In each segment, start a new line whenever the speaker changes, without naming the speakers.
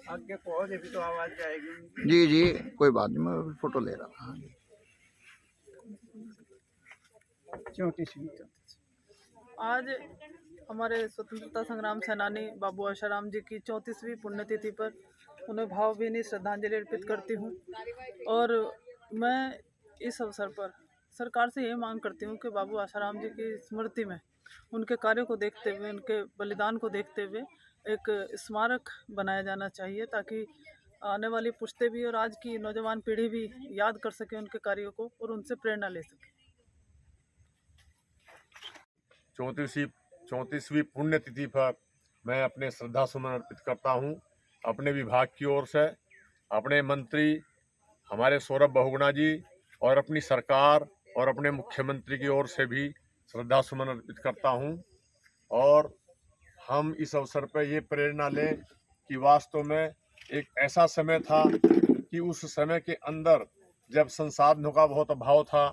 आगे पहुंच अभी तो आवाज जाएगी।
जी जी कोई बात नहीं, मैं फोटो ले रहा था।
34वीं
आज हमारे स्वतंत्रता संग्राम सेनानी बाबू आसाराम जी की 34वीं पुण्यतिथि पर उन्हें भावभीनी श्रद्धांजलि अर्पित करती हूँ। और मैं इस अवसर पर सरकार से ये मांग करती हूँ कि बाबू आसाराम जी की स्मृति में उनके कार्यों को देखते हुए, उनके बलिदान को देखते हुए एक स्मारक बनाया जाना चाहिए, ताकि आने वाली पुश्तें भी और आज की नौजवान पीढ़ी भी याद कर सके उनके कार्यों को और उनसे प्रेरणा ले सके।
34वीं पुण्यतिथि पर मैं अपने श्रद्धा सुमन अर्पित करता हूं। अपने विभाग की ओर से, अपने मंत्री हमारे सौरभ बहुगुणा जी और अपनी सरकार और अपने मुख्यमंत्री की ओर से भी श्रद्धा सुमन अर्पित करता हूं। और हम इस अवसर पर ये प्रेरणा लें कि वास्तव में एक ऐसा समय था कि उस समय के अंदर जब संसाधनों का बहुत अभाव था,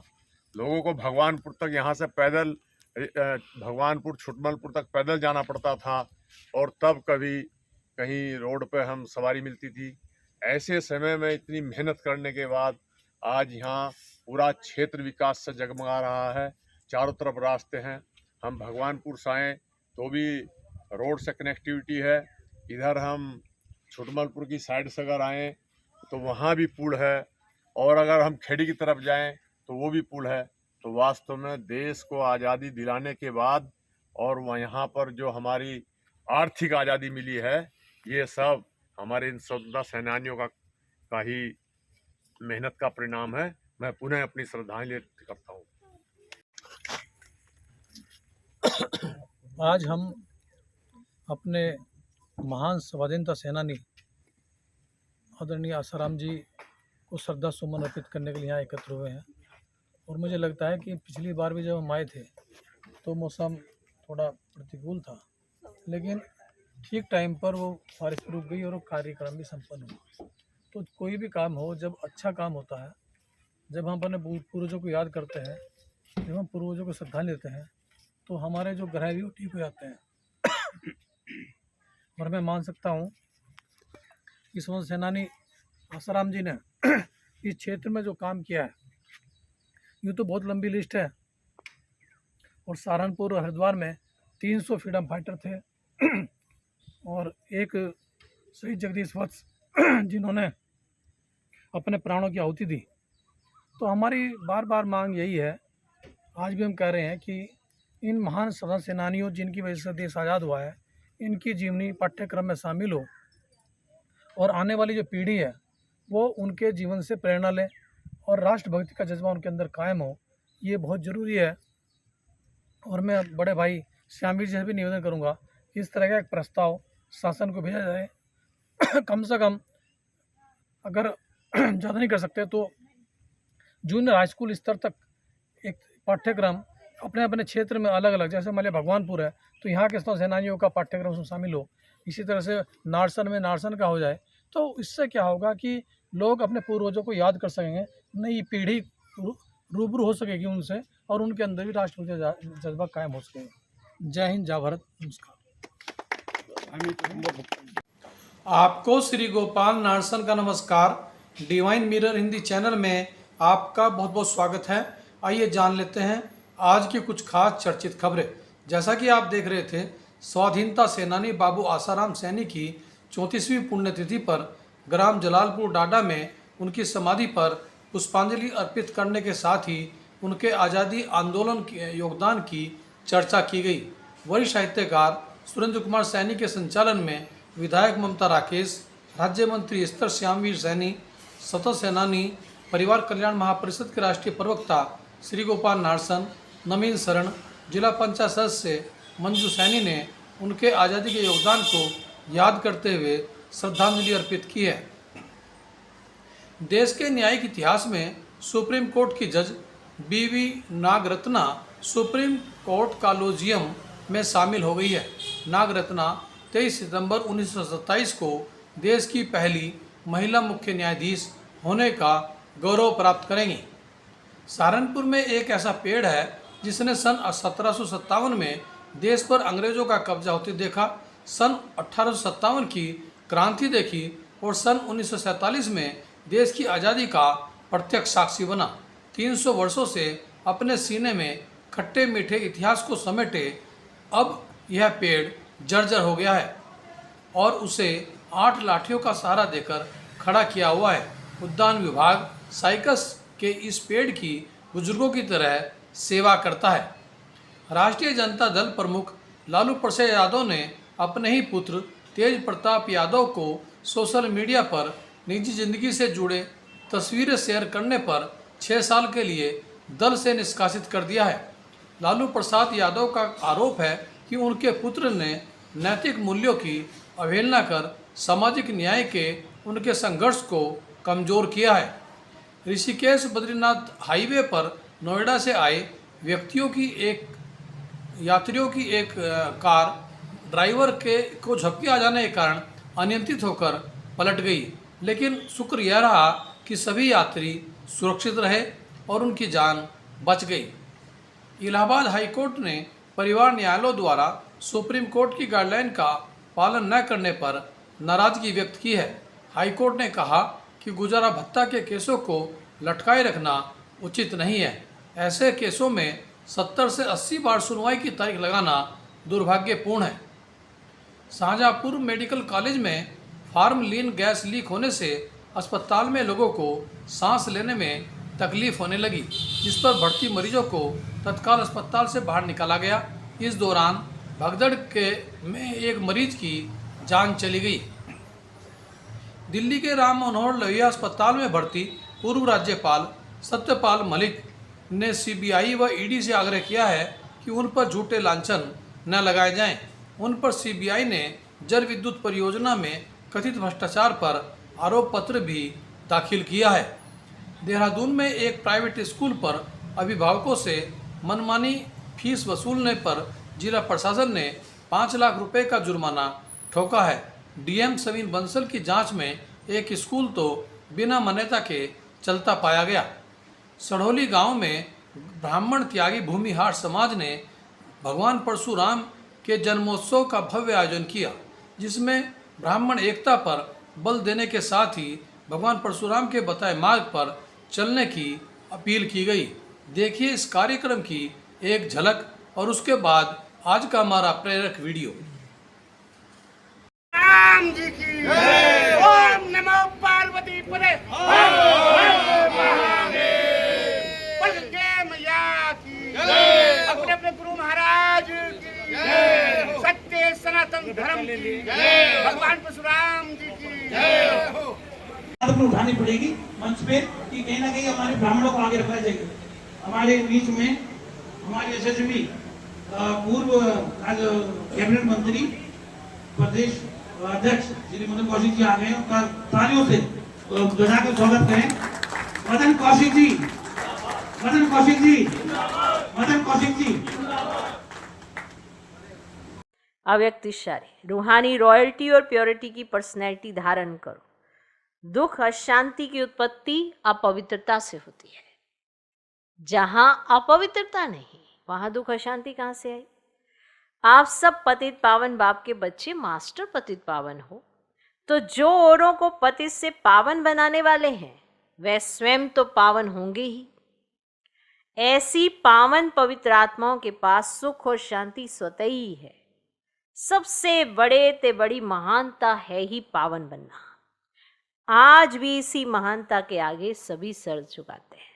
लोगों को भगवानपुर तक यहाँ से पैदल, भगवानपुर छुटमलपुर तक पैदल जाना पड़ता था, और तब कभी कहीं रोड पे हम सवारी मिलती थी। ऐसे समय में इतनी मेहनत करने के बाद आज यहाँ पूरा क्षेत्र विकास से जगमगा रहा है। चारों तरफ रास्ते हैं। हम भगवानपुर से आएँ तो भी रोड से कनेक्टिविटी है। इधर हम छुटमलपुर की साइड से अगर आएँ तो वहाँ भी पुल है, और अगर हम खेड़ी की तरफ जाएँ तो वो भी पुल है। तो वास्तव में देश को आज़ादी दिलाने के बाद और यहाँ पर जो हमारी आर्थिक आज़ादी मिली है, ये सब हमारे इन स्वतंत्रता सेनानियों का ही मेहनत का परिणाम है। मैं पुनः अपनी श्रद्धांजलि अर्पित करता हूँ।
आज हम अपने महान स्वाधीनता सेनानी आदरणीय आसाराम जी को श्रद्धा सुमन अर्पित करने के लिए यहाँ एकत्र हुए हैं। और मुझे लगता है कि पिछली बार भी जब हम आए थे तो मौसम थोड़ा प्रतिकूल था, लेकिन ठीक टाइम पर वो बारिश रुक गई और वो कार्यक्रम भी संपन्न हुआ। तो कोई भी काम हो, जब अच्छा काम होता है, जब हम अपने पूर्वजों को याद करते हैं, जब हम पूर्वजों को श्रद्धा लेते हैं, तो हमारे जो ग्रह भी ठीक हो जाते हैं। और मैं मान सकता हूँ कि स्वतंत्रता सेनानी आसाराम जी ने इस क्षेत्र में जो काम किया है, यूँ तो बहुत लंबी लिस्ट है। और सहारनपुर और हरिद्वार में 300 फ्रीडम फाइटर थे और एक शहीद जगदीश वत्स जिन्होंने अपने प्राणों की आहुति दी। तो हमारी बार बार मांग यही है, आज भी हम कह रहे हैं कि इन महान स्वतंत्रता सेनानियों जिनकी वजह से देश आज़ाद हुआ है, इनकी जीवनी पाठ्यक्रम में शामिल हो और आने वाली जो पीढ़ी है वो उनके जीवन से प्रेरणा ले और राष्ट्रभक्ति का जज्बा उनके अंदर कायम हो, ये बहुत ज़रूरी है। और मैं बड़े भाई श्यामवीर जी से भी निवेदन करूंगा कि इस तरह का एक प्रस्ताव शासन को भेजा जाए। कम से कम अगर ज़्यादा नहीं कर सकते तो जूनियर हाई स्कूल स्तर तक एक पाठ्यक्रम अपने अपने क्षेत्र में अलग अलग, जैसे मान लिया भगवानपुर है तो यहाँ के सेनानियों का पाठ्यक्रम उसमें शामिल हो, इसी तरह से नारसन में नारसन का हो जाए। तो इससे क्या होगा कि लोग अपने पूर्वजों को याद कर सकेंगे, नई पीढ़ी रूबरू हो सकेगी उनसे और उनके अंदर भी राष्ट्रभक्ति जज्बा कायम हो सकेगा। जय हिंद, जय भारत, नमस्कार।
आपको श्री गोपाल नारसन का नमस्कार। डिवाइन मिरर हिंदी चैनल में आपका बहुत बहुत स्वागत है। आइए जान लेते हैं आज की कुछ खास चर्चित खबरें। जैसा कि आप देख रहे थे, स्वाधीनता सेनानी बाबू आसाराम सैनी की 34वीं पुण्यतिथि पर ग्राम जलालपुर डाडा में उनकी समाधि पर पुष्पांजलि अर्पित करने के साथ ही उनके आज़ादी आंदोलन के योगदान की चर्चा की गई। वरिष्ठ साहित्यकार सुरेंद्र कुमार सैनी के संचालन में विधायक ममता राकेश, राज्य मंत्री स्तर श्यामवीर सैनी, स्वतंत्रता सेनानी परिवार कल्याण महापरिषद के राष्ट्रीय प्रवक्ता श्री गोपाल नारसन, नवीन शरण, जिला पंचायत सदस्य मंजू सैनी ने उनके आज़ादी के योगदान को याद करते हुए श्रद्धांजलि अर्पित की है। देश के न्यायिक इतिहास में सुप्रीम कोर्ट की जज बीवी नागरत्ना सुप्रीम कोर्ट कॉलोजियम में शामिल हो गई है। नागरत्ना 23 सितंबर 1927 को देश की पहली महिला मुख्य न्यायाधीश होने का गौरव प्राप्त करेंगी। सहारनपुर में एक ऐसा पेड़ है जिसने सन 1757 में देश पर अंग्रेजों का कब्जा होते देखा, सन 1857 की क्रांति देखी और सन 1947 में देश की आज़ादी का प्रत्यक्ष साक्षी बना। 300 वर्षों से अपने सीने में खट्टे मीठे इतिहास को समेटे अब यह पेड़ जर्जर हो गया है और उसे 8 लाठियों का सहारा देकर खड़ा किया हुआ है। उद्यान विभाग साइकस के इस पेड़ की बुजुर्गों की तरह सेवा करता है। राष्ट्रीय जनता दल प्रमुख लालू प्रसाद यादव ने अपने ही पुत्र तेज प्रताप यादव को सोशल मीडिया पर निजी जिंदगी से जुड़े तस्वीरें शेयर करने पर 6 साल के लिए दल से निष्कासित कर दिया है। लालू प्रसाद यादव का आरोप है कि उनके पुत्र ने नैतिक मूल्यों की अवहेलना कर सामाजिक न्याय के उनके संघर्ष को कमजोर किया है। ऋषिकेश बद्रीनाथ हाईवे पर नोएडा से आए यात्रियों की एक कार ड्राइवर को झपकी आ जाने के कारण अनियंत्रित होकर पलट गई, लेकिन शुक्र यह रहा कि सभी यात्री सुरक्षित रहे और उनकी जान बच गई। इलाहाबाद हाईकोर्ट ने परिवार न्यायालयों द्वारा सुप्रीम कोर्ट की गाइडलाइन का पालन न करने पर नाराजगी व्यक्त की है। हाईकोर्ट ने कहा कि गुजारा भत्ता के केसों को लटकाए रखना उचित नहीं है। ऐसे केसों में 70 से 80 बार सुनवाई की तारीख लगाना दुर्भाग्यपूर्ण है। शाहजहाँपुर मेडिकल कॉलेज में फार्मलिन गैस लीक होने से अस्पताल में लोगों को सांस लेने में तकलीफ होने लगी, जिस पर भर्ती मरीजों को तत्काल अस्पताल से बाहर निकाला गया। इस दौरान भगदड़ में एक मरीज की जान चली गई। दिल्ली के राम मनोहर लोहिया अस्पताल में भर्ती पूर्व राज्यपाल सत्यपाल मलिक ने सीबीआई व ईडी से आग्रह किया है कि उन पर झूठे लांछन न लगाए जाएं। उन पर सीबीआई ने जल विद्युत परियोजना में कथित भ्रष्टाचार पर आरोप पत्र भी दाखिल किया है। देहरादून में एक प्राइवेट स्कूल पर अभिभावकों से मनमानी फीस वसूलने पर जिला प्रशासन ने 5 लाख रुपए का जुर्माना ठोका है। डीएम समीर बंसल की जांच में एक स्कूल तो बिना मान्यता के चलता पाया गया। सढ़ौली गांव में ब्राह्मण त्यागी भूमिहार समाज ने भगवान परशुराम के जन्मोत्सव का भव्य आयोजन किया, जिसमें ब्राह्मण एकता पर बल देने के साथ ही भगवान परशुराम के बताए मार्ग पर चलने की अपील की गई। देखिए इस कार्यक्रम की एक झलक और उसके बाद आज का हमारा प्रेरक वीडियो।
राम जी की जय। ओम नमो पार्वती पते मैया की जय। अपने अपने गुरु महाराज की जय। सत्य सनातन धर्म की जय। भगवान परशुराम जी की जय।
उठानी पड़ेगी मंच पे कि कहीं ना कहीं हमारे ब्राह्मणों को आगे रखना चाहिए। हमारे बीच में हमारे यशस्वी पूर्व कैबिनेट मंत्री प्रदेश अध्यक्ष श्री मदन कौशिक जी आ गए, उनका तालियों से बजाकर स्वागत करें। मदन कौशिक जी, मदन कौशिक जी, मदन कौशिक जी।
अव्यक्तिशाली रूहानी रॉयल्टी और प्योरिटी की पर्सनैलिटी धारण करो। दुख अशांति की उत्पत्ति अपवित्रता से होती है। जहां अपवित्रता नहीं वहां दुख अशांति कहां से आई। आप सब पतित पावन बाप के बच्चे मास्टर पतित पावन हो, तो जो औरों को पतित से पावन बनाने वाले हैं वह स्वयं तो पावन होंगे ही। ऐसी पावन पवित्र आत्माओं के पास सुख और शांति स्वतः ही है। सबसे बड़े ते बड़ी महानता है ही पावन बनना। आज भी इसी महानता के आगे सभी सर झुकाते हैं।